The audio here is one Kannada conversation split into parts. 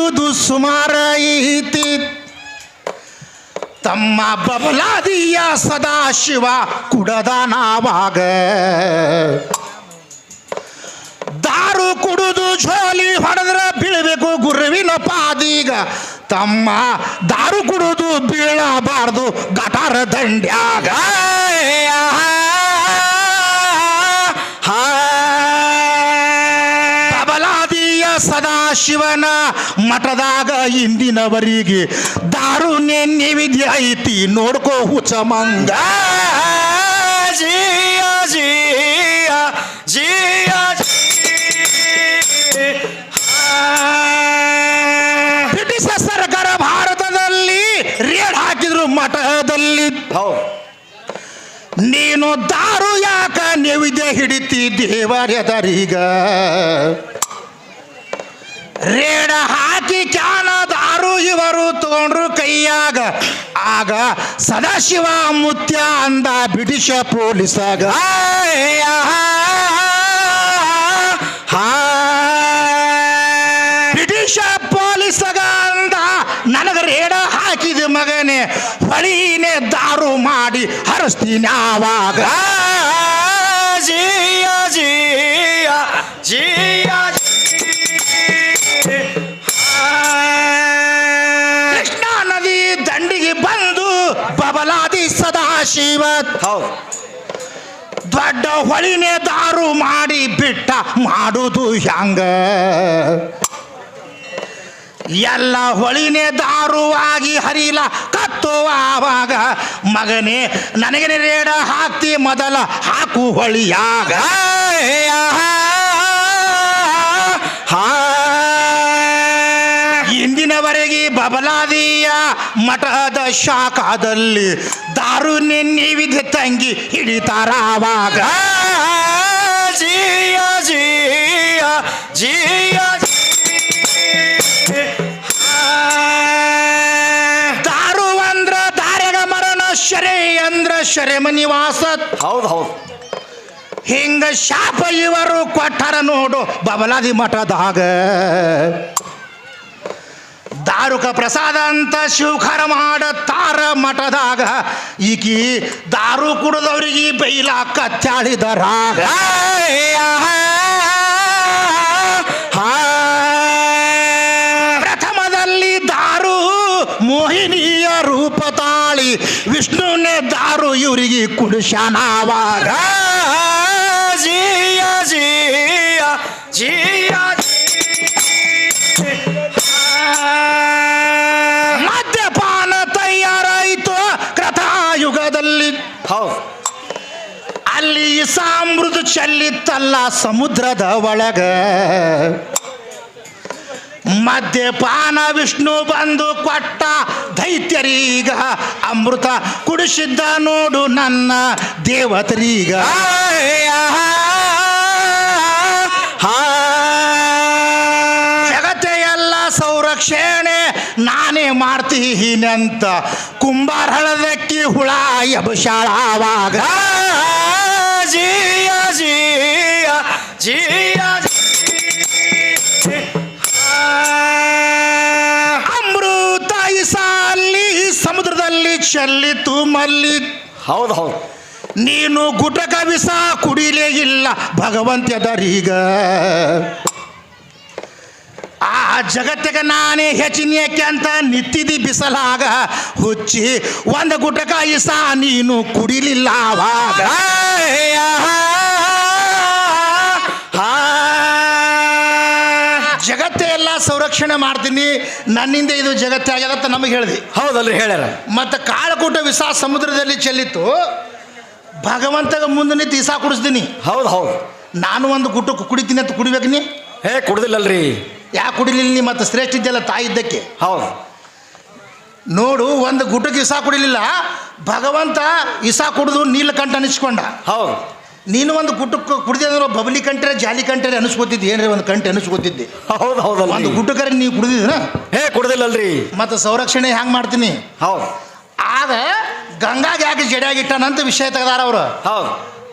ಕುಡಿಯುವುದು ಸುಮಾರ ಐತಿ ತಮ್ಮ ಬಬಲಾದಿಯ ಸದಾಶಿವ ಕುಡದ ನಾವಾಗ ದಾರು ಕುಡಿದು ಜೋಲಿ ಹೊಡೆದ್ರೆ ಬೀಳಬೇಕು ಗುರುವಿನ ಪಾದೀಗ ತಮ್ಮ ದಾರು ಕುಡಿದು ಬೀಳಬಾರ್ದು ಗಟಾರ ದಂಡ್ಯಾಗ ಬಬಲಾದಿಯ ಸದಾಶಿವನ ಮಠದಾಗ ಇಂದಿನವರಿಗೆ ದಾರು ನೈವೇದ್ಯ ಐತಿ ನೋಡ್ಕೋ ಹುಚ್ಚ ಮಂಗ ಜಿಯ ಜಿಯ ಜಿಯ ಬ್ರಿಟಿಷ್ ಸರ್ಕಾರ ಭಾರತದಲ್ಲಿ ರೇಡ್ ಹಾಕಿದ್ರು ಮಠದಲ್ಲಿ ನೀನು ದಾರು ಯಾಕ ನೈವೇದ್ಯ ಹಿಡಿತಿ ದೇವರೆದರೀಗ ರೇಡ ಹಾಕಿ ಕ್ಯಾನ ದಾರು ಇವರು ತಗೊಂಡ್ರು ಕೈಯಾಗ ಆಗ ಸದಾಶಿವ ಮುತ್ಯ ಅಂದ ಬ್ರಿಟಿಷ ಪೊಲೀಸಾಗ ಬ್ರಿಟಿಷ ಪೊಲೀಸಾಗ ಅಂದ ನನಗ ರೇಡ ಹಾಕಿದ ಮಗನೇ ಹೊಳಿನೇ ದಾರು ಮಾಡಿ ಹರಿಸ್ತೀನಿ ಆವಾಗ ಜಿಯ ಜಿಯ ಜಿಯ ಕೃಷ್ಣಾ ನದಿ ದಂಡಿಗೆ ಬಂದು ಬಬಲಾದಿ ಸದಾಶಿವ ದೊಡ್ಡ ಹೊಳಿನೇ ದಾರು ಮಾಡಿ ಬಿಟ್ಟ ಮಾಡುವುದು ಹ್ಯಾಂಗ ಎಲ್ಲ ಹೊಳಿನೇ ದಾರು ಆಗಿ ಹರಿಲ ಕತ್ತು ಆವಾಗ ಮಗನೇ ನನಗೆ ರೇಡ ಹಾಕ್ತಿ ಮೊದಲ ಹಾಕು ಹೊಳಿಯಾಗ ಇಂದಿನವರೆಗೆ ಬಬಲಾದಿಯ ಮಠದ ಶಾಖದಲ್ಲಿ ದಾರು ನೈವೇದ್ಯ ತಂಗಿ ಹಿಡಿತಾರ ಆವಾಗ ಜಿಯ ಜಿಯ ಜಿಯ ದಾರು ಅಂದ್ರ ದಾರ್ಯಾಗ ಮರಣ ಶರೆ ಅಂದ್ರ ಶರೆಮ ನಿವಾಸ ಹೌದು ಹಿಂಗ ಶಾಪ ಇವರು ಕೊಟ್ಟಾರ ನೋಡು ಬಬಲಾದಿ ಮಠದಾಗ ದಾರುಕ ಪ್ರಸಾದ ಅಂತ ಶಿವಖರ ಮಾಡತಾರ ಮಠದಾಗ ಈಕಿ ದಾರು ಕುಡಿದವ್ರಿಗೆ ಬೈಲ ಕತ್ತಾಳಿದರಾಗ ಪ್ರಥಮದಲ್ಲಿ ದಾರು ಮೋಹಿನಿಯ ರೂಪ ತಾಳಿ ವಿಷ್ಣುನೇ ದಾರು ಇವರಿಗೆ ಕುಡಿಶಾನವಾಗ ಜಿಯ ಜಿಯ ಜಿಯ ಮದ್ಯಪಾನ ತಯಾರಾಯಿತು ಕೃತಾಯುಗದಲ್ಲಿ ಅಲ್ಲಿ ಸಾಮೃದ್ಧ ಚೆಲ್ಲಿತ್ತಲ್ಲ ಸಮುದ್ರದ ಒಳಗ ಮದ್ಯಪಾನ ವಿಷ್ಣು ಬಂದು ಕೊಟ್ಟ ದೈತ್ಯರೀಗ ಅಮೃತ ಕುಡಿಸಿದ್ದ ನೋಡು ನನ್ನ ದೇವತರೀಗ ಜಗತ್ತೆ ಎಲ್ಲ ಸಂರಕ್ಷಣೆ ನಾನೇ ಮಾಡ್ತೀನಂತ ಕುಂಬಾರ ಹಳದಕ್ಕಿ ಹುಳ ಎಬಶಾಳಾವಾಗ ಜಿಯ ಜಿಯ ಜಿಯ ಅಮೃತ ಇಸಾಲಿ ಸಮುದ್ರದಲ್ಲಿ ಚೆಲ್ಲಿತು ಮಲ್ಲಿ ಹೌದು ನೀನು ಗುಟಕ ವಿಸ ಕುಡಿಲೇ ಇಲ್ಲ ಭಗವಂತದರೀಗ ಆ ಜಗತ್ತಿಗೆ ನಾನೇ ಹೆಚ್ಚಿನೇಕೆ ಅಂತ ನಿತ್ತಿದಿ ಬಿಸಲಾಗ ಹುಚ್ಚಿ ಒಂದು ಗುಟಕ ಇಸ ನೀನು ಕುಡಿಲಿಲ್ಲ ಆವಾಗ ಜಗತ್ತೇ ಎಲ್ಲ ಸಂರಕ್ಷಣೆ ಮಾಡ್ತೀನಿ ನನ್ನಿಂದ ಇದು ಜಗತ್ತೇ ಆಗ್ಯದ ನಮಗೆ ಹೇಳಿದೆ ಹೌದಲ್ರಿ ಹೇಳ್ಯಾರ ಮತ್ತು ಕಾಳಕೂಟ ವಿಸ ಸಮುದ್ರದಲ್ಲಿ ಚೆಲ್ಲಿತ್ತು ಭಗವಂತಗ ಮುಂದೆ ನಿಂತು ಇಸ ಕುಡಿಸ್ತೀನಿ ಹೌದು ನಾನು ಒಂದು ಗುಟಕ್ಕೆ ಕುಡಿತೀನಿ ಅಂತ ಕುಡಿಬೇಕು ನೀ ಕುಡ್ದಿಲ್ಲಲ್ರಿ ಯಾಕೆ ಕುಡಿಲಿಲ್ಲ ನೀ ಮತ್ತು ಶ್ರೇಷ್ಠ ಇದ್ದಲ್ಲ ತಾಯಿ ಇದ್ದಕ್ಕೆ ಹೌದು ನೋಡು ಒಂದು ಗುಟಕ್ಕೆ ಇಸ ಕುಡಿಲಿಲ್ಲ ಭಗವಂತ ಇಸ ಕುಡಿದು ನೀಲಕಂಠ ಅನಿಸ್ಕೊಂಡ ಹೌದು ನೀನು ಒಂದು ಗುಟಕ್ಕೆ ಕುಡಿದ್ರೆ ಬಬಲಿ ಕಂಠರೆ ಜಾಲಿ ಕಂಠರೆ ಅನಿಸ್ಕೋತಿದ್ದೆ ಏನ್ರಿ ಒಂದು ಕಂಠೆ ಅನಿಸ್ಕೋತಿದ್ದೆ ಹೌದು ಒಂದು ಗುಟಕರೆ ನೀವು ಕುಡಿದಿದ್ದೀನ ಕುಡ್ದಿಲ್ಲಲ್ರಿ ಮತ್ತು ಸಂರಕ್ಷಣೆ ಹ್ಯಾಂಗೆ ಮಾಡ್ತೀನಿ ಹೌದು ಆಗ ಗಂಗಾಗೆ ಯಾಕೆ ಜಡಿಯಾಗಿಟ್ಟಾನಂತ ವಿಷಯ ತೆಗೆದಾರ ಅವರು ಹೌದು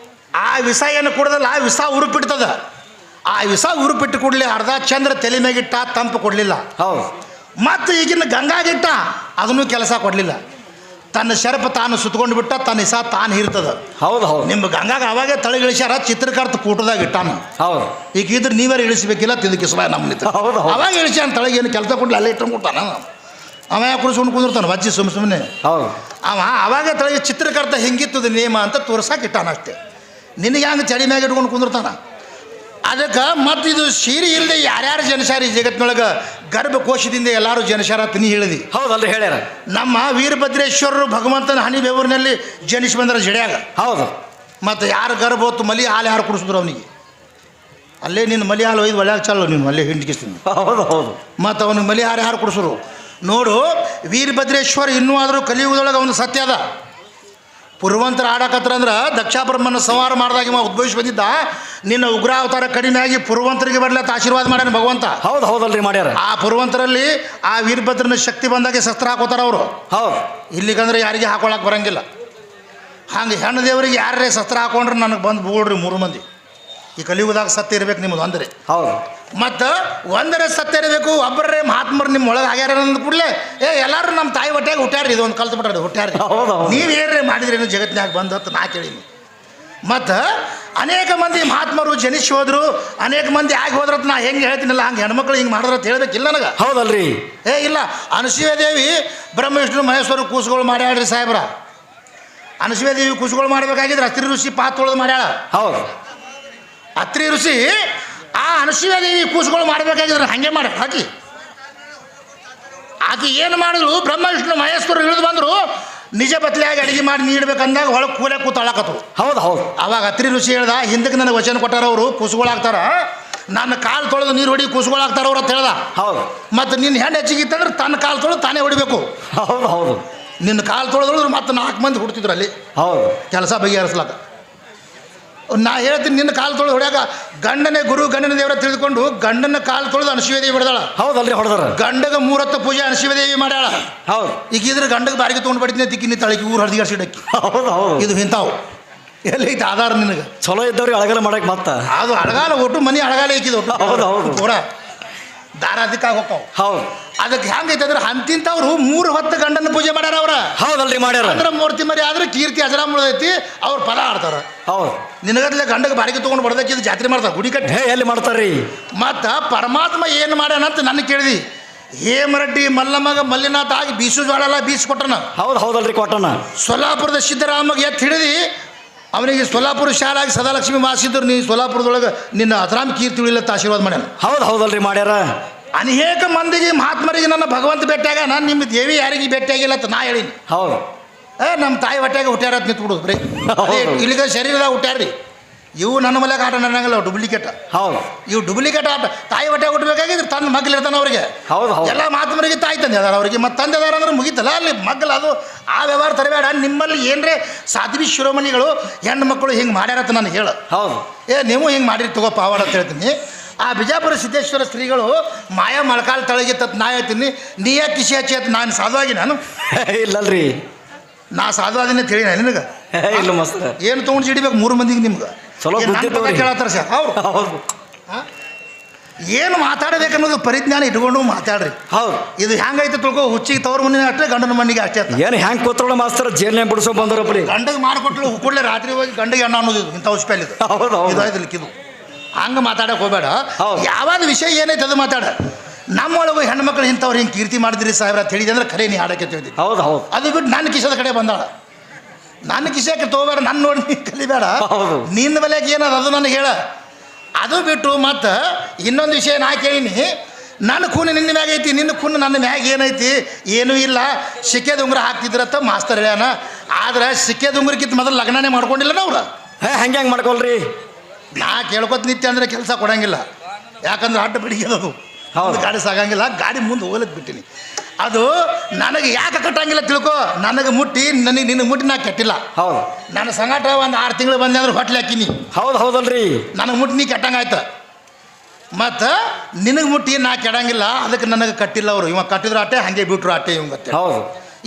ಆ ವಿಷ ಏನು ಕುಡ್ದಲ್ಲ ಆ ವಿಷ ಉರುಪಿಡ್ತದ ಆ ವಿಷ ಉರುಪಿಟ್ಟು ಕೊಡ್ಲಿ ಅರ್ಧ ಚಂದ್ರ ತಲೆ ಮ್ಯಾಗಿಟ್ಟ ತಂಪು ಕೊಡಲಿಲ್ಲ ಹೌದು ಮತ್ತು ಈಗಿನ ಗಂಗಾಗಿಟ್ಟ ಅದನ್ನು ಕೆಲಸ ಕೊಡಲಿಲ್ಲ. ತನ್ನ ಶರಪ ತಾನು ಸುತ್ಕೊಂಡು ಬಿಟ್ಟ, ತನ್ನ ಇಸ ತಾನು ಹಿರ್ತದ. ಹೌದು ಹೌದು. ನಿಮ್ಮ ಗಂಗಾಗ ಅವಾಗೇ ತಳಗಿಳಿಸ್ಯಾರ, ಚಿತ್ರಕಾರ್ತ ಕೂಟದಾಗ ಇಟ್ಟಾನ. ಹೌದು. ಈಗ ಇದ್ರೆ ನೀವೇ ಇಳಿಸ್ಬೇಕಿಲ್ಲ, ತಿದಕಿಸಲ ನಮ್ಮನಿತ. ಹೌದು. ಅವಾಗ ಇಳಿಸ್ಯಾನ ತಳಗೆ, ಏನು ಕೆಲಸ ಕೊಡ್ಲಿ ಅಲ್ಲೇ ಇಟ್ಕೊಂಡು ಕೊಟ್ಟಾನ. ಅವ ಯಾಕೆ ಕುಡಿಸ್ಕೊಂಡು ಕುಂದಿರ್ತಾನೆ ವಜ್ಜಿ ಸುಮ್ಮನೆ. ಹೌದು. ಅವಾಗ ತಳಗೆ ಚಿತ್ರಕರ್ತ ಹಿಂಗಿತ್ತದ ನೇಮ ಅಂತ ತೋರ್ಸಕ್ಕೆ ಇಟ್ಟಾನ ಅಷ್ಟೇ. ನಿನಗೆ ಹಂಗೆ ಚಳಿ ಮ್ಯಾಗ ಇಟ್ಕೊಂಡು ಕುಂದಿರ್ತಾನ. ಅದಕ್ಕೆ ಮತ್ತು ಇದು ಸೀರೆ ಇಲ್ಲದೆ ಯಾರ್ಯಾರು ಜನಸಾರ ಈ ಜಗತ್ತಿನೊಳಗೆ ಗರ್ಭಕೋಶದಿಂದ ಎಲ್ಲರೂ ಜನಸಾರ ತಿನಿ ಹೇಳಿದಿ. ಹೌದಲ್ರಿ ಹೇಳ್ಯಾರ. ನಮ್ಮ ವೀರಭದ್ರೇಶ್ವರರು ಭಗವಂತನ ಹನಿ ಬೆವರಿನಲ್ಲಿ ಜನಿಸಿ ಬಂದ್ರ ಜಡ್ಯಾಗ. ಹೌದು. ಮತ್ತು ಯಾರು ಗರ್ಭ ಹೊತ್ತು ಮಲಿ ಹಾಲು ಯಾರು ಕುಡಿಸಿದ್ರು ಅವನಿಗೆ? ಅಲ್ಲೇ ನಿನ್ನ ಮಲಿ ಹಾಲು ಒಯ್ದು ಒಳ್ಳೆ ಚಾಲು ನೀನು ಅಲ್ಲೇ ಹಿಂಡ್ಕಿಸ್ತೀನಿ. ಹೌದು ಹೌದು. ಮತ್ತು ಅವನಿಗೆ ಮಲಿ ಹಾಲು ಯಾರು ಕುಡಿಸಿದ್ರು ನೋಡು. ವೀರಭದ್ರೇಶ್ವರ ಇನ್ನೂ ಆದರೂ ಕಲಿಯುಗದೊಳಗೆ ಅವನು ಸತ್ಯ ಅದ. ಪುರುವಂತರ ಆಡಕತ್ರ ಅಂದ್ರೆ ದಕ್ಷಾಬ್ರಹ್ಮನ ಸಂಹಾರ ಮಾಡಿದಾಗ ಇವ ಉದ್ಭವಿಸಿ ಬಂದಿದ್ದ. ನಿನ್ನ ಉಗ್ರಾವತಾರ ಕಡಿಮೆ ಆಗಿ ಪುರುವಂತರಿಗೆ ಬರ್ಲತ್ತ ಆಶೀರ್ವಾದ ಮಾಡ್ಯಾನ ಭಗವಂತ. ಹೌದು ಹೌದಲ್ರಿ ಮಾಡ್ಯಾರ. ಆ ಪುರುವಂತರಲ್ಲಿ ಆ ವೀರಭದ್ರನ ಶಕ್ತಿ ಬಂದಾಗೆ ಶಸ್ತ್ರ ಹಾಕೋತಾರ ಅವರು. ಹೌದು. ಇಲ್ಲಿಗಂದ್ರೆ ಯಾರಿಗೆ ಹಾಕೊಳಕ್ಕೆ ಬರಂಗಿಲ್ಲ. ಹಂಗೆ ಹೆಣ್ಣು ದೇವರಿಗೆ ಯಾರೇ ಶಸ್ತ್ರ ಹಾಕೊಂಡ್ರೆ ನನಗೆ ಬಂದು ಬೂಳ್ರಿ 3 ಮಂದಿ. ಈ ಕಲಿಯುಗದಾಗ ಸತ್ಯ ಇರಬೇಕು ನಿಮ್ಮದು ಅಂದರೆ. ಹೌದು. ಮತ್ತು ಒಂದರೇ ಸತ್ಯ ಇರಬೇಕು. ಒಬ್ಬರೇ ಮಹಾತ್ಮರು ನಿಮ್ಮ ಒಳಗೆ ಆಗ್ಯಾರ ಅಂದ ಕೂಡಲೇ ಎಲ್ಲರೂ ನಮ್ಮ ತಾಯಿ ಹೊಟ್ಟೆಗೆ ಹುಟ್ಟ್ಯಾರ್ರಿ, ಇದೊಂದು ಕಲ್ತು ಬಿಟ್ಟಾರೆ ಹುಟ್ಟ್ಯಾರ್ರಿ. ನೀವು ಏನ್ರೇ ಮಾಡಿದ್ರೇನು ಜಗತ್ತಿನಾಗ ಬಂದತ್ತು ನಾ ಕೇಳೀನಿ. ಮತ್ತು ಅನೇಕ ಮಂದಿ ಮಹಾತ್ಮರು ಜನಿಸಿ ಹೋದ್ರು, ಅನೇಕ ಮಂದಿ ಆಗಿ ಹೋದ್ರತ್ ನಾ ಹೆಂಗೆ ಹೇಳ್ತೀನಲ್ಲ ಹಂಗೆ ಹೆಣ್ಮಕ್ಳು ಹಿಂಗೆ ಮಾಡಿದ್ರತ್ ಹೇಳ್ಬೇಕಿಲ್ಲ ನನಗೆ. ಹೌದಲ್ರಿ. ಇಲ್ಲ. ಅನಸೂಯ ದೇವಿ ಬ್ರಹ್ಮ ವಿಷ್ಣು ಮಹೇಶ್ವರ ಕೂಸುಗಳು ಮಾಡ್ಯಾಳ್ರಿ ಸಾಹೇಬ್ರ. ಅನಸೂಯ ದೇವಿ ಕೂಸುಗಳು ಮಾಡಬೇಕಾಗಿದ್ರೆ ಅತ್ರಿ ಋಷಿ ಪಾತ್ ತೊಳೆದು ಮಾಡ್ಯಾಳ. ಹೌದು. ಅತ್ರಿ ಋಷಿ ಆ ಅನಸೂಯ ದೇವಿ ಕೂಸುಗಳು ಮಾಡಬೇಕಾಗಿದ್ರೆ ಹಾಗೆ ಮಾಡಿ ಆಕೆ ಏನು ಮಾಡಿದ್ರು, ಬ್ರಹ್ಮ ವಿಷ್ಣು ಮಹೇಶ್ವರ ಇಳಿದು ಬಂದರು. ನಿಜ ಬತ್ಲೆಯಾಗಿ ಅಡುಗೆ ಮಾಡಿ ನೀಡ್ಬೇಕಂದಾಗ ಒಳಗೆ ಕೂಲೆ ಕೂತಾಳಕತ್ತು. ಹೌದು ಹೌದು. ಅವಾಗ ಅತ್ರಿ ಋಷಿ ಹೇಳ್ದ, ಹಿಂದಕ್ಕೆ ನನಗೆ ವಚನ ಕೊಟ್ಟಾರ ಅವರು ಕೂಸುಗಳಾಗ್ತಾರ, ನನ್ನ ಕಾಲು ತೊಳೆದು ನೀರು ಹೊಡಿ ಕೂಸುಗಳಾಗ್ತಾರ ಅವ್ರು ಅಂತ ಹೇಳ್ದ. ಹೌದು. ಮತ್ತು ನಿನ್ನ ಹೆಣ್ಣು ಹೆಚ್ಚಿಗಿತ್ತಂದ್ರೆ ತನ್ನ ಕಾಲು ತೊಳೆದು ತಾನೇ ಹೊಡಿಬೇಕು. ಹೌದು ಹೌದು. ನಿನ್ನ ಕಾಲು ತೊಳೆದ್ರು ಮತ್ತೆ 4 ಮಂದಿ ಹುಡ್ತಿದ್ರು ಅಲ್ಲಿ. ಹೌದು. ಕೆಲಸ ಬಗೆಹರಿಸ್ಲಾಕ. ನಾ ಹೇಳ್ತೀನಿ, ನಿನ್ನ ಕಾಲು ತೊಳೆದು ಹೊಡ್ಯಾಕ ಗಂಡನೇ ಗುರು, ಗಂಡನ ದೇವರ ತಿಳಿದುಕೊಂಡು ಗಂಡನ ಕಾಲು ತೊಳೆದು ಅನಸೂಯ ದೇವಿ ಹೊಡೆದಾಳ. ಹೌದಲ್ರಿ ಹೊಡೆದಾರ. ಗಂಡಗ 3 ಹೊತ್ತು ಪೂಜೆ ಅನಸೂಯ ದೇವಿ ಮಾಡ್ಯಾಳ. ಹೌದು. ಈಗ ಇದ್ರ ಗಂಡಗೆ ಬಾರಿಗೆ ತೊಗೊಂಡು ಬಡ್ತೀನಿ ತಿಕ್ಕಿನಿ ತಳಗಿ ಊರು ಹರಿದಿಗರ್ಸಿಡಕ್ಕಿ. ಹೌದು ಹೌದು. ಇದು ಇಂಥವು ಎಲ್ಲೈತೆ ಆಧಾರ ನಿನಗೆ. ಚಲೋ ಇದ್ದವ್ರಿಗೆ ಅಳಗಾಲ ಮಾಡಕ್ಕೆ ಮತ್ತ ಅದು ಅಳಗಾಲ ಒಟ್ಟು ಮನೆ ಅಳಗಾಲ ಐಕಿದು ಒಟ್ಟು. ಹೌದು ಹೌದು. ಪೂರ ದಾರ ಅದಕ್ಕಾಗಿ ಹೋಗ್ತಾವ. ಹೌದು. ಅದಕ್ಕೆ ಹೆಂಗೈತೆ ಅಂದ್ರೆ ಅಂತಿಂತವ್ರು 3 ಹೊತ್ತು ಗಂಡನ ಪೂಜೆ ಮಾಡ್ಯಾರ ಅವ್ರ. ಹೌದಲ್ರಿ ಮಾಡ್ಯಾರ. ಅಂದ್ರೆ ಮೂರ್ತಿ ಮರಿ ಆದ್ರೆ ಕೀರ್ತಿ ಅಜರಾಮ್ ಉಳಿದೈತಿ, ಅವ್ರು ಫಲ ಆಡ್ತಾರ. ಹೌದು. ನಿನಗದ್ಲೆ ಗಂಡಗೆ ಬಾಡಿಗೆ ತೊಗೊಂಡು ಬಡದಕ್ಕಿದ್ದು ಜಾತ್ರೆ ಮಾಡ್ತಾರ, ಗುಡಿ ಕಟ್ಟಿ. ಎಲ್ಲಿ ಮಾಡ್ತಾರ್ರಿ? ಮತ್ತು ಪರಮಾತ್ಮ ಏನು ಮಾಡ್ಯಾನಂತ ನನ್ನ ಕೇಳಿದಿ. ಹೇಮರೆಡ್ಡಿ ಮಲ್ಲಮ್ಮಗ ಮಲ್ಲಿನಾಥ ಆಗಿ ಬೀಸು ಜ್ವಾಳೆಲ್ಲ ಬೀಸ್ಕೊಟ್ಟನ. ಹೌದು ಹೌದಲ್ರಿ ಕೊಟ್ಟನ. ಸೊಲ್ಲಾಪುರದ ಸಿದ್ದರಾಮಗೆ ಎತ್ತು ಹಿಡಿದು ಅವನಿಗೆ ಸೊಲ್ಲಾಪುರ ಶಾಲಾಗಿ ಸದಾಲಕ್ಷ್ಮಿ ಮಾಸಿದ್ರು, ನೀ ಸೊಲ್ಲಾಪುರದೊಳಗೆ ನಿನ್ನ ಅಜರಾಮ್ ಕೀರ್ತಿ ಉಳಿಲತ್ತ ಆಶೀರ್ವಾದ ಮಾಡ್ಯಾನ. ಹೌದು ಹೌದಲ್ರಿ ಮಾಡ್ಯಾರ. ಅನೇಕ ಮಂದಿಗೆ ಮಹಾತ್ಮರಿಗೆ ನನ್ನ ಭಗವಂತ ಭೇಟಿಯಾಗ ನಾನು ನಿಮ್ಮ ದೇವಿ ಯಾರಿಗೆ ಭೇಟಿಯಾಗಿಲ್ಲ ಅಂತ ನಾ ಹೇಳೀನಿ. ಹೌದು. ನಮ್ಮ ತಾಯಿ ಹೊಟ್ಟೆಗೆ ಹುಟ್ಟ್ಯಾರ ಅಂತ ನಿಂತ್ಬಿಡುದು ಬರೀ. ಇಲ್ಲಿಗ ಶರೀರದಾಗ ಹುಟ್ಟ್ಯಾರ್ರಿ. ಇವು ನನ್ನ ಮಲೆಗೆ ಆಟ ನಡೆಯಂಗಿಲ್ಲ, ಡೂಪ್ಲಿಕೇಟ್. ಹೌದು. ಇವು ಡೂಪ್ಲಿಕೇಟ್ ಆಟ. ತಾಯಿ ಹೊಟ್ಟೆ ಹುಟ್ಟಬೇಕಾಗಿದ್ರೆ ತನ್ನ ಮಗ್ಲು ಇರ್ತಾನೆ ಅವ್ರಿಗೆ. ಹೌದು ಹೌದು. ಎಲ್ಲ ಮಹಾತ್ಮರಿಗೆ ತಾಯಿ ತಂದೆ ಅದಾರ ಅವ್ರಿಗೆ, ಮತ್ತು ತಂದೆ ಅದಾರ ಅಂದ್ರೆ ಮುಗಿತಲ್ಲ ಅಲ್ಲಿ ಮಗ್ಲು. ಅದು ಆ ವ್ಯವಹಾರ ತರಬೇಡ. ನಿಮ್ಮಲ್ಲಿ ಏನರೇ ಸಾಧ್ವಿ ಶಿರೋಮಣಿಗಳು ಹೆಣ್ಣು ಮಕ್ಕಳು ಹಿಂಗೆ ಮಾಡ್ಯಾರತ್ತ ನಾನು ಹೇಳು. ಹೌದು. ನೀವು ಹಿಂಗೆ ಮಾಡಿರಿ ತಗೋ ಪಾವಾಡ ಅಂತ ಹೇಳ್ತೀನಿ. ಆ ಬಿಜಾಪುರ ಸಿದ್ದೇಶ್ವರ ಶ್ರೀಗಳು ಮಾಯಾ ಮೊಳಕಾಲು ತಳಗಿತ್ತ ನಾ ಹೇಳ್ತೀನಿ. ನೀ ಯಾಕೆ ಕಿಸಿ ಹಚ್ಚಿ ಅಂತ ನಾನು ಸಾಧುವಾಗಿ ನಾನು ಇಲ್ಲಲ್ರಿ. ನಾ ಸಾಧುವಾದಿನ ತಿಳಿ ನಿನಗೆ ಇಲ್ಲ ಮಸ್ತ್. ಏನು ತೊಗೊಂಡು ಹಿಡಿಬೇಕು 3 ಮಂದಿಗೆ ನಿಮ್ಗೆ ಚಲೋ ಕೇಳತ್ತಾರ ಸರ್. ಅವ್ರು ಹೌದು. ಏನು ಮಾತಾಡಬೇಕನ್ನೋದು ಪರಿಜ್ಞಾನ ಇಟ್ಕೊಂಡು ಮಾತಾಡ್ರಿ. ಹೌದು. ಇದು ಹೆಂಗೈತೆ ತಿಳ್ಕೊ. ಹುಚ್ಚಿಗೆ ತವ್ರ ಮನೆ ಅಷ್ಟೇ, ಗಂಡನ ಮನೆಗೆ ಅಷ್ಟೇ. ಏನು ಹೆಂಗೆ ಕೂತ್ಕೊಳ್ಳೋ ಮಾಸ್ತರ ಜೇಲ್ನೇ ಬಿಡಿಸೋ ಬಂದರಪ್ಪ. ಗಂಡಗೆ ಮಾಡಿಕೊಟ್ಲು ಕೂಡಲೇ ರಾತ್ರಿ ಹೋಗಿ ಗಂಡಿಗೆ ಅಣ್ಣ ಅನ್ನೋದು ಇಂಥ ಉಸ್ಪೆಲ್ ಇದು. ಹೌದು ಹೌದು. ಇದು ಹಂಗೆ ಮಾತಾಡಕ್ಕೆ ಹೋಗಬೇಡ. ಯಾವಾಗ ವಿಷಯ ಏನೈತೆ ಅದು ಮಾತಾಡ. ನಮ್ಮೊಳಗೂ ಹೆಣ್ಮಕ್ಳು ಇಂಥವ್ರು ಹಿಂಗೆ ಕೀರ್ತಿ ಮಾಡಿದ್ರಿ ಸಾಹೇಬ್ರ ಅಂತ ಹೇಳಿದೆ ಅಂದ್ರೆ ಖರೆ ನೀ ಹಾಡಕ್ಕೆ ತಿಳಿದಿ. ಹೌದು ಹೌದು. ಅದು ಬಿಟ್ಟು ನನ್ನ ಕಿಸದ ಕಡೆ ಬಂದಾಳ. ನನ್ನ ಕಿಸಕ್ಕೆ ತೊಗೋಬೇಡ, ನನ್ನ ನೋಡಿ ನೀ ಕಲಿಬೇಡ. ನಿನ್ನ ಬೆಲೆಗೆ ಏನದ ಅದು ನನಗೆ ಹೇಳ. ಅದು ಬಿಟ್ಟು ಮತ್ತು ಇನ್ನೊಂದು ವಿಷಯ ನಾ ಕೇಳೀನಿ. ನನ್ನ ಖೂನು ನಿನ್ನ ಮ್ಯಾಗ ಐತಿ, ನಿನ್ನ ಖೂನು ನನ್ನ ಮ್ಯಾಗ ಏನೈತಿ? ಏನೂ ಇಲ್ಲ. ಸಿಕ್ಕೇದ ಉಂಗುರ ಹಾಕ್ತಿದ್ರತ್ತ ಮಾಸ್ತರ್ ಹೇಳ್ಯಾನ. ಆದ್ರೆ ಸಿಕ್ಕೇದ ಉಂಗುರಕ್ಕಿಂತ ಮೊದಲು ಲಗ್ನನೇ ಮಾಡ್ಕೊಂಡಿಲ್ಲ ಅವ್ರು. ಹೆಂಗೆ ಮಾಡ್ಕೊಳ್ರಿ? ನಾ ಕೇಳ್ಕೊತ ನಿತ್ಯ ಅಂದರೆ ಕೆಲಸ ಕೊಡಂಗಿಲ್ಲ. ಯಾಕಂದ್ರೆ ಅಡ್ಡ ಬಿಡಿಗೆ ಅದು. ಹೌದು. ಗಾಡಿ ಸಾಗಂಗಿಲ್ಲ, ಗಾಡಿ ಮುಂದೆ ಹೋಗ್ಲಕ್ಕೆ ಬಿಟ್ಟಿನಿ. ಅದು ನನಗೆ ಯಾಕೆ ಕಟ್ಟಂಗಿಲ್ಲ ತಿಳ್ಕೊ. ನನಗೆ ಮುಟ್ಟಿ ನಿನಗೆ ಮುಟ್ಟಿ ನಾ ಕೆಟ್ಟಿಲ್ಲ. ಹೌದು. ನನ್ನ ಸಂಗಾಟ ಒಂದು 6 ತಿಂಗಳು ಬಂದೆ ಅಂದ್ರೆ ಹೊಟ್ಲೆ ಹಾಕಿನಿ. ಹೌದು ಹೌದಲ್ರಿ. ನನಗೆ ಮುಟ್ಟಿ ನೀ ಕೆಟ್ಟಂಗಾಯ್ತು. ಮತ್ತು ನಿನಗೆ ಮುಟ್ಟಿ ನಾ ಕೆಡಂಗಿಲ್ಲ. ಅದಕ್ಕೆ ನನಗೆ ಕಟ್ಟಿಲ್ಲ ಅವರು. ಇವಾಗ ಕಟ್ಟಿದ್ರು ಅಟ್ಟೆ, ಹಾಗೆ ಬಿಟ್ರು ಅಟ್ಟೆ ಇವಂಗತ್ತೆ. ಹೌದು.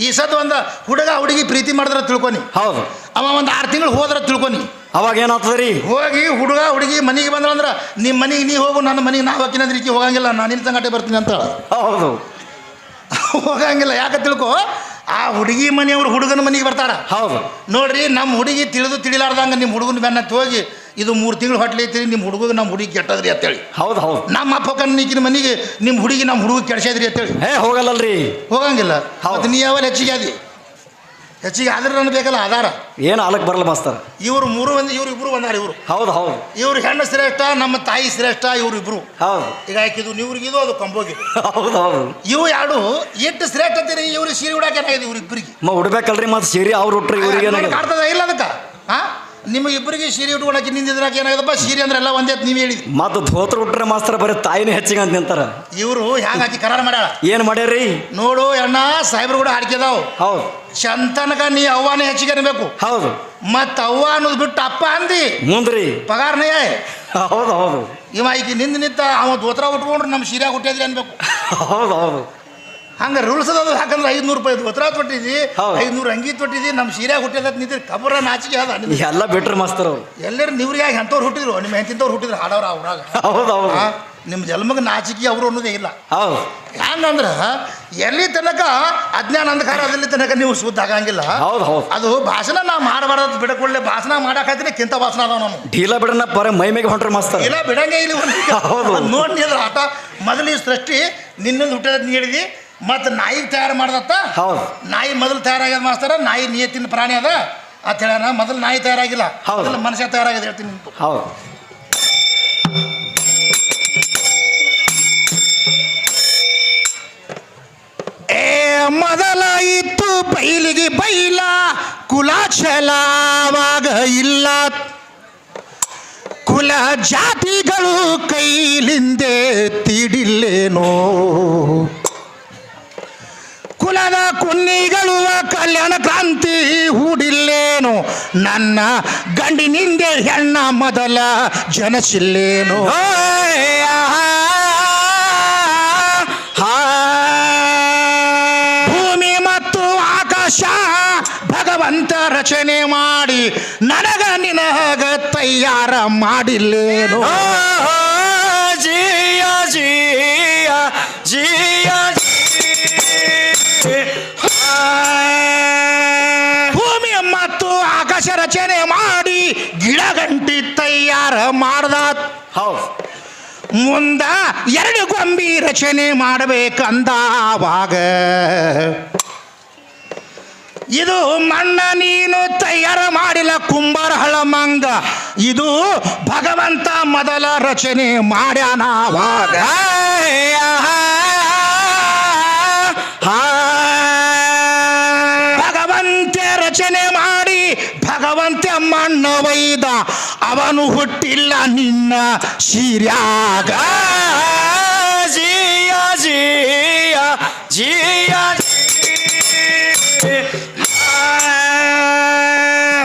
ಈ ಸದ್ ಒಂದು ಹುಡುಗಿ ಪ್ರೀತಿ ಮಾಡಿದ್ರೆ ತಿಳ್ಕೊನಿ. ಹೌದು. ಅವ ಒಂದು 6 ತಿಂಗಳು ಹೋದ್ರೆ ತಿಳ್ಕೊನಿ. ಅವಾಗ ಏನಾಗ್ತದೆ ರೀ? ಹೋಗಿ ಹುಡುಗಿ ಮನೆಗೆ ಬಂದ್ರಂದ್ರೆ ನಿಮ್ಮ ಮನೆಗೆ ನೀ ಹೋಗು, ನನ್ನ ಮನೆಗೆ ನಾವು ಹಾಕಿನಂದ್ರೆ ಈಕೆ ಹೋಗಂಗಿಲ್ಲ, ನಾನು ನಿನ್ನ ಸಂಗಟೆ ಬರ್ತೀನಿ ಅಂತ. ಹೌದು. ಹೋಗಂಗಿಲ್ಲ. ಯಾಕೆ ತಿಳ್ಕೊ, ಆ ಹುಡುಗಿ ಮನೆಯವ್ರು ಹುಡುಗನ ಮನೆಗೆ ಬರ್ತಾರ. ಹೌದು ನೋಡ್ರಿ, ನಮ್ಮ ಹುಡುಗಿ ತಿಳಿಲಾರ್ದಂಗೆ ನಿಮ್ಮ ಹುಡುಗನ ಬೆನ್ನತ್ತಿ ಹೋಗಿ ಇದು 3 ತಿಂಗಳು ಹೊಟ್ಲೆ ಐತಿರಿ, ನಿಮ್ಮ ಹುಡುಗ ನಮ್ಮ ಹುಡುಗಿ ಕೆಟ್ಟದ್ರಿ ಅಂತೇಳಿ. ಹೌದು ಹೌದು. ನಮ್ಮ ಅಪ್ಪಕ್ಕನಿಕ್ಕಿನ ಮನೆಗೆ ನಿಮ್ಮ ಹುಡುಗಿ ನಮ್ಮ ಹುಡುಗ ಕೆಡ್ಸದ್ರಿ ಅಂತೇಳಿ ಹೋಗಲ್ಲಲ್ರಿ. ಹೋಗಂಗಿಲ್ಲ. ಹೌದು. ನೀ ಯಾವಲ್ಲ ಹೆಚ್ಚಿಗೆ ಆದ್ರೆ ನನಗೆ ಬೇಕಲ್ಲ ಆಧಾರ. ಏನು ಆಲಕ್ ಬರಲ್ಲ ಮಾಸ್ತರ್. ಇವ್ರು 3 ಮಂದಿ, ಇವ್ರು ಇಬ್ರು ಬಂದಾರ. ಇವರು ಹೌದು ಹೌದು. ಇವ್ರು ಹೆಣ್ಣು ಶ್ರೇಷ್ಠ, ನಮ್ಮ ತಾಯಿ ಶ್ರೇಷ್ಠ. ಇವ್ರು ಇಬ್ರು ಹೌದು. ಈಗ ಹಾಕಿದ್ದು ನೀವ್ರಿಗಿದು, ಅದು ಕಂಬೋಗಿದು. ಹೌದು ಹೌದು. ಇವು ಎರಡು ಎಷ್ಟು ಶ್ರೇಷ್ಠ ಅಂತೀರಿ. ಇವ್ರಿಗೆ ಸೀರೆ ಉಡಾಕ ಏನಾಗಿದೆ ಇವ್ರ ಇಬ್ಬರಿಗೆ? ಉಡ್ಬೇಕಲ್ರಿ ಮತ್ತೆ ಸೀರೆ ಅವ್ರು ಉಟ್ರಿ ಇವ್ರಿಗೆ ಏನಾಗಿದೆ? ಕಾಡ್ತದ ಇಲ್ಲ ಅದಕ್ಕೆ? ಹಾ, ನಿಮಗೆ ಇಬ್ಬರಿಗೆ ಸೀರೆ ಉಟ್ಕೊಳಕ್ಕೆ ನಿಂದಿದ್ರಾಕ ಏನಾಗದಪ್ಪ? ಸೀರೆ ಅಂದ್ರೆ ಎಲ್ಲ ಒಂದೇ ನೀವು ಹೇಳಿದ್ರಿ. ಮತ್ತೆ ಧೋತ್ರ ಉಟ್ರೆ ಮಾಸ್ತರ ಬರೀ ತಾಯಿನೇ ಹೆಚ್ಚಿಗೆ ಅಂತ ನಿಂತಾರ. ಇವರು ಹ್ಯಾಂಗ ಹಾಕಿ ಕರಾರ ಮಾಡ್ಯಾಳ. ಏನು ಮಾಡ್ಯಾರ್ರಿ? ನೋಡು ಅಣ್ಣ, ಸಾಹೇಬ್ರು ಕೂಡ ಹಾಡ್ಕಿದಾವ್. ಹೌದು. ಚಂತನಕ ನೀ ಅವ್ವಾನೇ ಹೆಚ್ಚಿಗೆ ಅನ್ಬೇಕು. ಹೌದು. ಮತ್ತ ಅವ್ವ ಅನ್ನೋದು ಬಿಟ್ಟು ಅಪ್ಪ ಅಂದಿ ಮುಂದ್ರಿ ಪಗಾರನೇ. ಹೌದು ಹೌದು. ಇವ ಈಗ ನಿಂತ ಅವ ದೋತ್ರ ಉಟ್ಕೊಂಡ್ರೆ ನಮ್ಮ ಸೀರೆ ಹುಟ್ಟಿದ್ರಿ ಅನ್ಬೇಕು. ಹೌದು ಹೌದು. ಹಂಗೆ ರೂಲ್ಸ್ ಅದ. ಯಾಕಂದ್ರೆ 500 ರೂಪಾಯಿ ದೋತ್ರ ತೊಟ್ಟಿದ್ದಿ, ಹೌದು. 500 ಅಂಗಿ ತೊಟ್ಟಿದ್ದಿ, ನಮ್ಮ ಸೀರೆ ಹುಟ್ಟಿದ ನಿಂತಿರಿ ಕಬರ ನಾಚಿಕೆ ಅದ. ಎಲ್ಲ ಬಿಟ್ರಿ ಮಾಸ್ತರ್ ಅವ್ರು. ಎಲ್ಲರೂ ನೀವ್ರಿಗೆ ಎಂಥವ್ರು ಹುಟ್ಟಿದ್ರು, ನಿಮ್ಮ ಹೆಂತಿಂತವ್ರು ಹುಟ್ಟಿದ್ರು ಹಾಡವ್ರ ಅವ್ರಾಗ. ಹೌದು ಹೌದು. ನಿಮ್ಮ ಜನ್ಮಕ್ಕೆ ನಾಚಿಕೆ ಅವರು ಅನ್ನೋದೇ ಇಲ್ಲ. ಹೌದು. ಹೆಂಗಂದ್ರೆ ಎಲ್ಲಿ ತನಕ ಅಜ್ಞಾನ ಅಂಧಕಾರ ಅದಲ್ಲಿ ತನಕ ನೀವು ಶುದ್ಧ ಆಗಂಗಿಲ್ಲ. ಹೌದು ಹೌದು. ಅದು ಭಾಷಣ ನಾ ಮಾಡಬಾರ್ದು. ಬಿಡಕೊಳ್ಳೆ ಭಾಷಣ ಮಾಡಾಕತ್ತೀನಿ ಕಿಂತ ಭಾಷಣ ಅದಾವ. ನಾವು ಢೀಲ ಬಿಡನ ಪರ ಮೈ ಮೇಗೆ ಹೊಂಟ್ರಿ ಮಾಸ್ತರ್. ಇಲ್ಲ ಬಿಡಂಗೆ ಇಲ್ಲಿ. ಹೌದು. ನೋಡಿ ನೀ ಅದ್ರ ಆಟ ಮೊದಲು ಈ ಸೃಷ್ಟಿ ನಿನ್ನೊಂದು ಹುಟ್ಟದ ನೀ ಹೇಳಿದಿ. ಮತ್ತು ನಾಯಿಗೆ ತಯಾರು ಮಾಡ್ದತ್ತ. ಹೌದು. ನಾಯಿ ಮೊದಲು ತಯಾರಾಗ್ಯದ ಮಾಸ್ತರ. ನಾಯಿ ನಿಯತ್ತಿನ ಪ್ರಾಣಿ ಅದ ಅಂತ ಹೇಳ. ಮೊದಲು ನಾಯಿ ತಯಾರಾಗಿಲ್ಲ, ಮೊದಲು ಮನುಷ್ಯ ತಯಾರಾಗಿದೆ. ಹೇಳ್ತೀನಿ ನಿಂತು. ಹೌದು. ಮೊದಲ ಇತ್ತು ಬೈಲಿಗೆ ಬೈಲ, ಕುಲ ಛಲವಾಗ ಇಲ್ಲ. ಕುಲ ಜಾತಿಗಳು ಕೈಲಿಂದೆ ತೀಡಿಲ್ಲೇನೋ. ಕುಲದ ಕುನ್ನಿಗಳು ಕಲ್ಯಾಣ ಕ್ರಾಂತಿ ಹೂಡಿಲ್ಲೇನು. ನನ್ನ ಗಂಡಿನಿಂದೆ ಹೆಣ್ಣ ಮೊದಲ ಜನಸಿಲ್ಲೇನು. ಭೂಮಿ ಮತ್ತು ಆಕಾಶ ಭಗವಂತ ರಚನೆ ಮಾಡಿ ನನಗ ನಿನಗ ತಯಾರ ಮಾಡಿಲ್ಲೇನು. ಜಿಯ ಜಿಯ ಜಿಯ ಭೂಮಿ ಮತ್ತು ಆಕಾಶ ರಚನೆ ಮಾಡಿ ಗಿಡ ಗಂಟಿ ತಯಾರ ಮಾಡ್ದ. ಹೌದು. ಮುಂದ 2 ಗೊಂಬಿ ರಚನೆ ಮಾಡಬೇಕಂದಾವಾಗ ಇದು ಮಣ್ಣ ನೀನು ತಯಾರ ಮಾಡಿಲ್ಲ ಕುಂಬಾರ ಹಳಮಂಗ. ಇದು ಭಗವಂತ ಮೊದಲ ರಚನೆ ಮಾಡ್ಯಾನವಾಗ. ಭಗವಂತ ರಚನೆ ಮಾಡಿ ಭಗವಂತ ಮಣ್ಣ ಒಯ್ದ. ಅವನು ಹುಟ್ಟಿಲ್ಲ ನಿನ್ನ ಶಿರ್ಯಾಗ. ಜಿಯ ಜಿಯ ಜಿಯ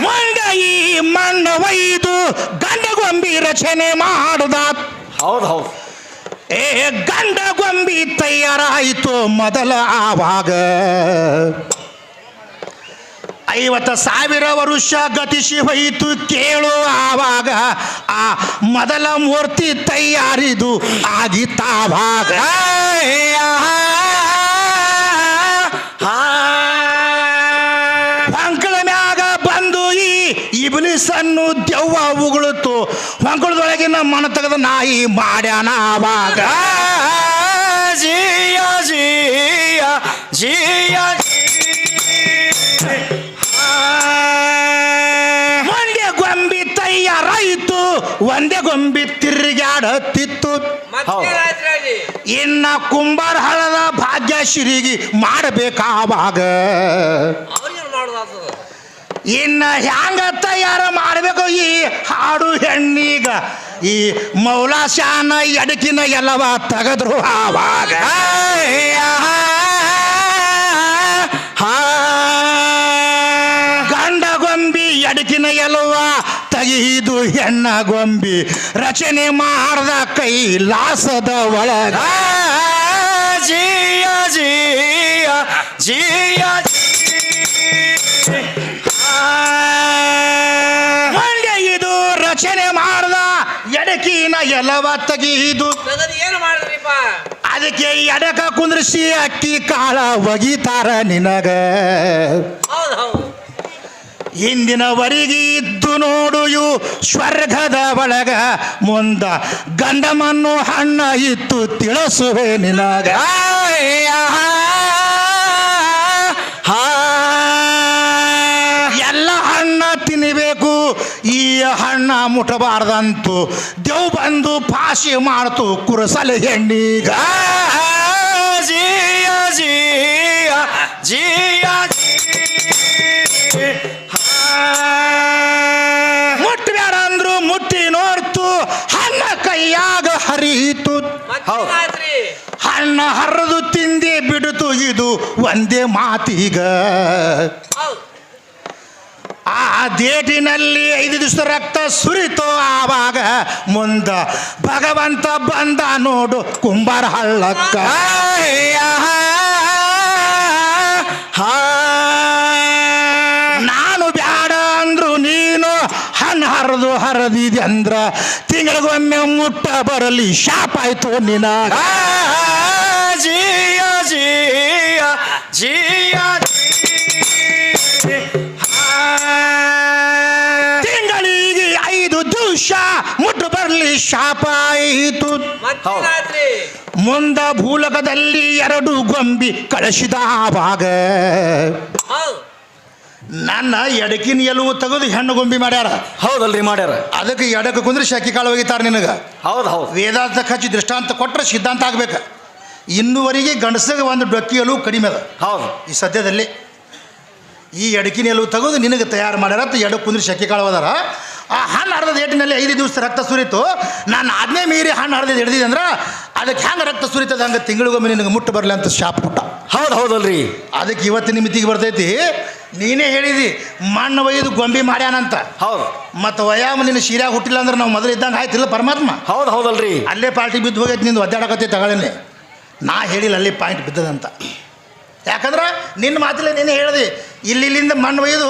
ಮುಂದೆ ಈ ಮಣ್ಣ ಒಯ್ದು ಗಂಡ ಗೊಂಬಿ ರಚನೆ ಮಾಡುದ. ಹೌದು ಹೌದು. ಗಂಡ ಗೊಂಬಿ ತಯಾರಾಯಿತು ಮೊದಲ ಆವಾಗ. 50,000 ವರುಷ ಗತಿಸಿ ಹೋಯಿತು ಕೇಳು ಆವಾಗ. ಆ ಮೊದಲ ಮೂರ್ತಿ ತಯಾರಿದು ಆಗಿತ್ತಾವಾಗ. ಹೊಂಕಳ ಮ್ಯಾಗ ಬಂದು ಈ ಇಬ್ಲಿಸನ್ನು ದೆವ್ವ ಉಗುಳುತ್ತು. ಹೊಂಕಳದೊಳಗಿನ ಮನ ತೆಗೆದ ನಾಯಿ ಮಾಡ್ಯಾನ ಆವಾಗ. ಜಿಯ ಜಿಯ ಜಿಯ ಒಂದೇ ಗೊಂಬಿ ತಯಾರಾಯಿತು, ಒಂದೇ ಗೊಂಬಿ ತಿರುಗಾಡತ್ತಿತ್ತು. ಇನ್ನ ಕುಂಬಾರ ಹಳದ ಭಾಗ್ಯಶ್ರೀಗಿ ಮಾಡಬೇಕಾವಾಗ. ಇನ್ನ ಹ್ಯಾಂಗ ತಯಾರ ಮಾಡಬೇಕು ಈ ಹಾಡು ಹೆಣ್ಣೀಗ. ಈ ಮೌಲಾಶಾನ ಎಡಕಿನ ಎಲ್ಲವ ತೆಗೆದ್ರು ಆವಾಗ. ಗಂಡ ಗೊಂಬಿ ಎಡಕಿನ ಎಲ್ಲವ ತೆಗೆದು ಹೆಣ್ಣ ಗೊಂಬಿ ರಚನೆ ಮಾಡ್ದ ಕೈಲಾಸದ ಒಳಗ. ಜಿಯ ಜಿಯ ಜಿಯ ಮಂಡ್ಯ ಇದು ರಚನೆ ಮಾಡ್ದ ಎಡಕಿನ ಎಲ್ಲವ ತೆಗೆದು. ಏನು ಮಾಡಿದ್ರಿಪ್ಪ? ಅದ ಅದಕ್ಕೆ ಎಡಕ ಕುಂದ್ರಿಸಿ ಅಕ್ಕಿ ಕಾಳ ಒಗಿತಾರ ನಿನಗ ಹೌದು ಹೌದು ಹಿಂದಿನವರೆಗೆ ಇದ್ದು ನೋಡು ಇವು ಸ್ವರ್ಗದ ಒಳಗ ಮುಂದ ಗಂಡಮನ್ನು ಹಣ್ಣ ಇತ್ತು ತಿಳಿಸುವೆ ನಿನಗ ಎಲ್ಲ ಹಣ್ಣ ತಿನ್ನಬೇಕು ಈ ಹಣ್ಣ ಮುಟ್ಟಬಾರ್ದಂತು ದೇವ್ ಬಂದು ಪಾಶಿ ಮಾಡ್ತು ಕುರಸಲೆ ಹೆಣ್ಣಿಗ ಜಿಯ ಜಿಯ ಜಿಯ ಮುಟ್ಟಬೇಡ ಅಂದ್ರು ಮುಟ್ಟಿ ನೋಡ್ತು ಹಣ್ಣ ಕೈಯಾಗ ಹರಿಯಿತು ಮತ್ತೇನಾಯ್ತ್ರಿ ಹಣ್ಣ ಹರಿದು ತಿಂದೆ ಬಿಡುತ್ತು ಇದು ಒಂದೇ ಮಾತೀಗ ಹೌದು ಆ ದೇಟಿನಲ್ಲಿ 5 ದಿವಸ ರಕ್ತ ಸುರಿತು ಆವಾಗ ಮುಂದ ಭಗವಂತ ಬಂದ ನೋಡು ಕುಂಬಾರ ಹಳ್ಳಕ್ಕ ನಾನು ಬ್ಯಾಡ ಅಂದ್ರು ನೀನು ಹಣ್ಣು ಹರಿದಿದೆ ಅಂದ್ರ ತಿಂಗಳಿಗೊಮ್ಮೆ ಮುಟ್ಟ ಬರಲಿ ಶಾಪ್ ಆಯ್ತು ನಿನಗ ಜಿಯ ಜಿಯ ಜಿಯ ತಿಂಗಳಿಗೆ 5 ದಿವಸ ಮುಟ್ಟು ಬರಲಿ ಶಾಪ ಆಯಿತು ಮತ್ತೇನಾಯ್ತ್ರಿ ಮುಂದ ಭೂಲಕದಲ್ಲಿ 2 ಗೊಂಬಿ ಕಳಿಸಿದ ಆವಾಗ ಹೌದು ನನ್ನ ಎಡಕಿನ ಎಲುವು ತೆಗೆದು ಹೆಣ್ಣು ಗೊಂಬಿ ಮಾಡ್ಯಾರ ಹೌದಲ್ರಿ ಮಾಡ್ಯಾರ ಅದಕ್ಕೆ ಎಡಕ್ಕೆ ಕುಂದ್ರೆ ಶಕ್ಕಿ ಕಾಳು ಒಗಿತಾರ ನಿನಗ ಹೌದು ಹೌದು ವೇದಾಂತ ಹಚ್ಚಿ ದೃಷ್ಟಾಂತ ಕೊಟ್ಟರೆ ಸಿದ್ಧಾಂತ ಆಗ್ಬೇಕು ಇನ್ನುವರೆಗೆ ಗಂಡಸಿಗೆ ಒಂದು ಡೊಕ್ಕಿ ಎಲುವು ಕಡಿಮೆ ಅದ ಹೌದು ಈ ಸದ್ಯದಲ್ಲಿ ಈ ಎಡಕಿನ ಎಲುವು ತೆಗೆದು ನಿನಗೆ ತಯಾರು ಮಾಡ್ಯಾರ ಎಡಕ್ಕೆ ಕುಂದ್ರೆ ಶಕ್ಕಿ ಕಾಳು ಅದಾರ ಆ ಹಣ್ಣು ಹರಿದ ಏಟಿನಲ್ಲಿ 5 ದಿವಸ ರಕ್ತ ಸುರಿತು ನಾನು ಆಜ್ಞೆ ಮೀರಿ ಹಣ್ಣು ಹರಿದ ಹಿಡಿದಿದೆ ಅಂದ್ರೆ ಅದಕ್ಕೆ ಹೆಂಗೆ ರಕ್ತ ಸುರಿತದ ಹಂಗೆ ತಿಂಗಳಿಗೊಮ್ಮೆ ನಿನಗೆ ಮುಟ್ಟು ಬರಲಿ ಅಂತ ಶಾಪ್ ಕೊಟ್ಟ ಹೌದು ಹೌದಲ್ರಿ ಅದಕ್ಕೆ ಇವತ್ತಿನ ಮಿತಿಗೆ ಬರ್ತೈತಿ ನೀನೇ ಹೇಳಿದಿ ಮಣ್ಣು ಒಯ್ದು ಗೊಂಬಿ ಮಾಡ್ಯಾನಂತ ಹೌದು ಮತ್ತು ವಯಾಮ ನಿನ್ನ ಶೀರ್ಯಾಗ ಹುಟ್ಟಿಲ್ಲ ಅಂದ್ರೆ ನಾವು ಮೊದಲು ಇದ್ದಂಗೆ ಆಯ್ತಿಲ್ಲ ಪರಮಾತ್ಮ ಹೌದು ಹೌದಲ್ರಿ ಅಲ್ಲೇ ಪಾರ್ಟಿ ಬಿದ್ದು ಹೋಗೈತಿ ನಿಂದು ಒದ್ದಾಡಕತ್ತಿ ತಗೊಳ್ಳೇನೆ ನಾ ಹೇಳಿಲ್ಲ ಅಲ್ಲಿ ಪಾಯಿಂಟ್ ಬಿದ್ದದಂತ ಯಾಕಂದ್ರೆ ನಿನ್ನ ಮಾತಿಲ್ಲ ನೀನೇ ಹೇಳಿದೆ ಇಲ್ಲಿಂದ ಮಣ್ಣು ಒಯ್ದು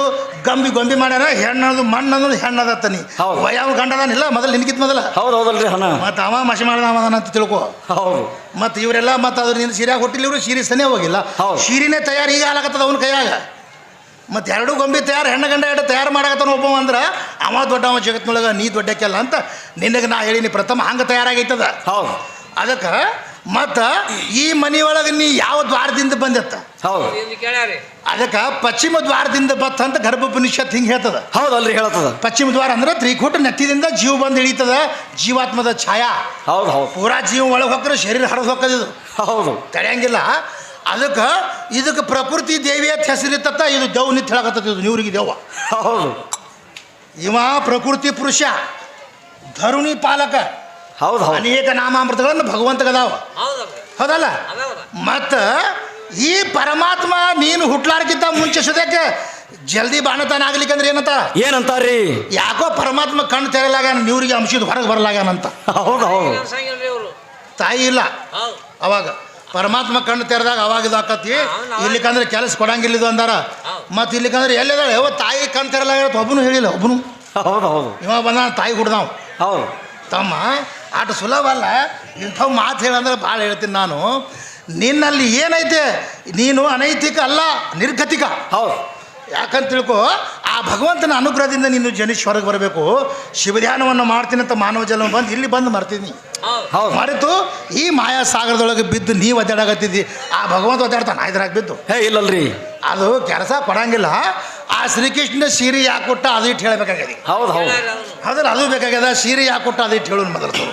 ಗೊಂಬಿ ಮಾಡ್ಯಾರ ಹೆಣ್ಣದು ಮಣ್ಣು ಅನ್ನೋದು ಹೆಣ್ಣದತ್ತ ನೀ ಹೌದು. ವಯಾಮ ಗಂಡದಾನಿಲ್ಲ ಮೊದಲು ನಿನಗಿತ್ ಮೊದಲ ಹೌದು ಹೌದಲ್ರಿ ಹಣ ಮತ್ತು ಅವ ಮಸಿ ಮಾಡ್ದ ಅಂತ ತಿಳ್ಕೊ ಹೌದು ಮತ್ತು ಇವರೆಲ್ಲ ಮತ್ತು ಅದ್ರ ನಿನ್ನ ಸೀರ್ಯಾಗ ಹುಟ್ಟಿಲ್ಲ ಇವರು ಸೀರೆ ಸನೇ ಹೋಗಿಲ್ಲ ಹೌದು. ಸೀರೆನೇ ತಯಾರು ಈಗ ಆಗತ್ತದ ಅವನ ಕೈಯಾಗ ಮತ್ತು 2 ಗೊಂಬಿ ತಯಾರು ಹೆಣ್ಣು ಗಂಡ 2 ತಯಾರು ಮಾಡಕತ್ತಾನ ಒಬ್ಬ ಅಂದ್ರೆ ಅವ ದೊಡ್ಡವ ಜಗತ್ನೊಳಗೆ ನೀ ದೊಡ್ಡಕ್ಕೆಲ್ಲ ಅಂತ ನಿನಗೆ ನಾ ಹೇಳೀನಿ ಪ್ರಥಮ ಹಂಗೆ ತಯಾರಾಗೈತದ ಹೌದು ಅದಕ್ಕೆ ಮತ್ತು ಈ ಮನೆಯೊಳಗೆ ನೀ ಯಾವ ದ್ವಾರದಿಂದ ಬಂದತ್ತ ಹೌದು ಇಲ್ಲಿ ಕೇಳ್ಯಾರಿ ಅದಕ್ಕೆ ಪಶ್ಚಿಮ ದ್ವಾರದಿಂದ ಬತ್ತ ಅಂತ ಗರ್ಭೋಪನಿಷತ್ ಹಿಂಗೆ ಹೇಳ್ತದ ಹೌದಲ್ರಿ ಹೇಳ್ತದ ಪಶ್ಚಿಮ ದ್ವಾರ ಅಂದ್ರೆ ತ್ರಿಕೂಟ ನೆತ್ತಿದಿಂದ ಜೀವ ಬಂದು ಇಳೀತದ ಜೀವಾತ್ಮದ ಛಾಯಾ ಹೌದು ಹೌದು ಪೂರಾ ಜೀವ ಒಳಗೆ ಹೋಗ್ರೆ ಶರೀರ ಹರಿದು ಹೋಗೋದಿದು ಹೌದು ತಡೆಯಂಗಿಲ್ಲ ಅದಕ್ಕೆ ಇದಕ್ಕೆ ಪ್ರಕೃತಿ ದೇವಿ ಅಂತ ಹೆಸರಿತ್ತ ಇದು ದೇವ್ ನಿಂತು ಹೇಳಕತ್ತದ ಇದು ನೀವ್ರಿಗೆ ದೇವ ಹೌದು ಇವ ಪ್ರಕೃತಿ ಪುರುಷ ಧರುಣಿ ಪಾಲಕ ಹೌದು ಹೌದು ಅನೇಕ ನಾಮಾಮೃತಗಳನ್ನು ಭಗವಂತಗದಾವ ಹೌದಲ್ರಿ ಹೌದಲ್ಲ ಅದಾವದ ಮತ್ತು ಈ ಪರಮಾತ್ಮ ನೀನು ಹುಟ್ಲಾರ್ಕಿಂತ ಮುಂಚೆ ಸದ್ಯಕ್ಕೆ ಜಲ್ದಿ ಬಾಣತಾನ ಆಗ್ಲಿಕ್ಕಂದ್ರೆ ಏನಂತ ಏನಂತಾರ್ರಿ ಯಾಕೋ ಪರಮಾತ್ಮ ಕಣ್ಣು ತೆರಲಾಗ್ಯಾನ ನೀವ್ರಿಗೆ ಅಂಶದ ಹೊರಗೆ ಬರ್ಲಾಗ್ಯಾನಂತ ಹೌದು ಹೌದು ಅನ್ಸಂಗಿಲ್ರಿ ಅವರು ತಾಯಿ ಇಲ್ಲ ಹೌದು ಅವಾಗ ಪರಮಾತ್ಮ ಕಣ್ಣು ತೆರೆದಾಗ ಅವಾಗ ಇದು ಆಕತಿ ಇಲ್ಲಿಕಂದ್ರೆ ಕೆಲಸ ಕೊಡಂಗಿಲ್ಲ ಇದು ಅಂದಾರ ಮತ್ತು ಇಲ್ಲಿಕಂದ್ರೆ ಎಲ್ಲಿದಾಳೆ ಯಾವ ತಾಯಿ ಕಣ್ಣು ತೆರಲಾಗ್ಯಾರ ಒಬ್ಬನು ಹೇಳಿಲ್ಲ ಒಬ್ಬನು ಹೌದು ಹೌದು ಇವ ಬಂದ ತಾಯಿ ಹುಡ್ದಾವ್ ಹೌದು ತಮ್ಮ ಆಟ ಸುಲಭ ಅಲ್ಲ ಇಂಥವು ಮಾತು ಹೇಳಂದ್ರೆ ಭಾಳ ಹೇಳ್ತೀನಿ ನಾನು ನಿನ್ನಲ್ಲಿ ಏನೈತೆ ನೀನು ಅನೈತಿಕ ಅಲ್ಲ ನಿರ್ಗತಿಕ ಹೌದು ಯಾಕಂತ ತಿಳ್ಕೊ ಆ ಭಗವಂತನ ಅನುಗ್ರಹದಿಂದ ನೀನು ಜನಿಸಿ ಹೊರಗೆ ಬರಬೇಕು ಶಿವಧ್ಯಾನವನ್ನು ಮಾಡ್ತೀನಿ ಅಂತ ಮಾನವ ಜನ್ಮ ಬಂದು ಇಲ್ಲಿ ಬಂದು ಮರ್ತೀನಿ ಹೌದು ಹೌದು ಮರೆತು ಈ ಮಾಯಾ ಸಾಗರದೊಳಗೆ ಬಿದ್ದು ನೀವು ಒದ್ದಾಡಕತ್ತಿದ್ದಿ ಆ ಭಗವಂತ ಒದ್ದಾಡ್ತಾನೆ ಇದ್ರಾಗ ಬಿದ್ದು ಹೇ ಇಲ್ಲಲ್ರಿ ಅದು ಕೆಲಸ ಕೊಡಂಗಿಲ್ಲ ಆ ಶ್ರೀಕೃಷ್ಣ ಸೀರೆ ಯಾಕೆ ಕೊಟ್ಟ ಅದು ಇಟ್ಟು ಹೇಳಬೇಕಾಗ್ಯದ ಹೌದು ಹೌದು ಕೇಳ್ಯಾರಿ ಅವ್ನು. ಹೌದಲ್ಲ ಅದು ಬೇಕಾಗ್ಯದ ಸೀರೆ ಯಾಕೆ ಕೊಟ್ಟ ಅದು ಇಟ್ಟು ಹೇಳೋನು ಮೊದಲು ಹೇಳು